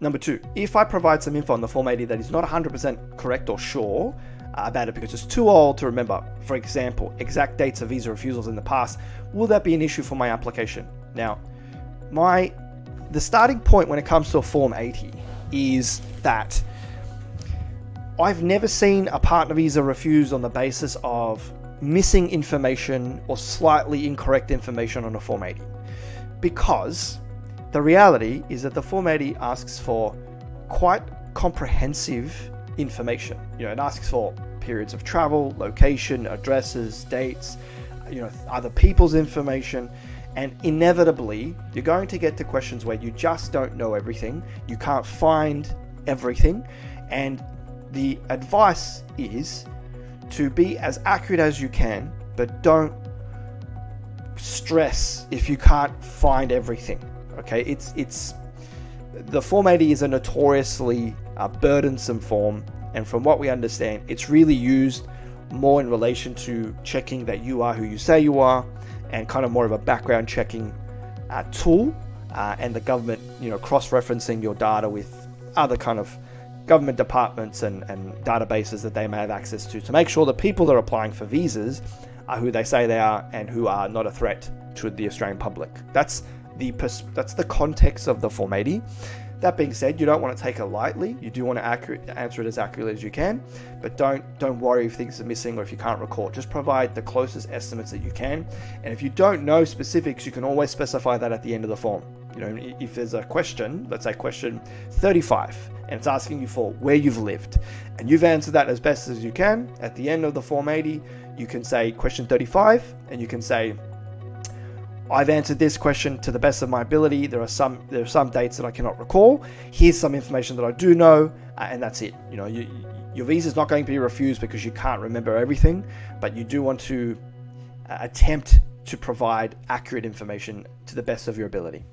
Number two, if I provide some info on the Form 80 that is not 100% correct or sure about it because it's too old to remember, for example, exact dates of visa refusals in the past, will that be an issue for my application? Now, the starting point when it comes to a Form 80 is that I've never seen a partner visa refused on the basis of missing information or slightly incorrect information on a Form 80. Because the reality is that the Form 80 asks for quite comprehensive information. It asks for periods of travel, location, addresses, dates, other people's information. And inevitably, you're going to get to questions where you just don't know everything. You can't find everything. And the advice is to be as accurate as you can, but don't stress if you can't find everything. Okay, it's the Form 80 is a notoriously burdensome form, and from what we understand, it's really used more in relation to checking that you are who you say you are, and kind of more of a background checking tool, and the government, cross-referencing your data with other kind of government departments and databases that they may have access to make sure the people that are applying for visas are who they say they are and who are not a threat to the Australian public. That's the context of the Form 80. That being said, you don't want to take it lightly. You do want to answer it as accurately as you can, but don't worry if things are missing or if you can't recall. Just provide the closest estimates that you can. And if you don't know specifics, you can always specify that at the end of the form. If there's a question, let's say question 35, and it's asking you for where you've lived, and you've answered that as best as you can, at the end of the Form 80, you can say question 35, and you can say, I've answered this question to the best of my ability. There are some dates that I cannot recall. Here's some information that I do know, and that's it. Your visa is not going to be refused because you can't remember everything, but you do want to attempt to provide accurate information to the best of your ability.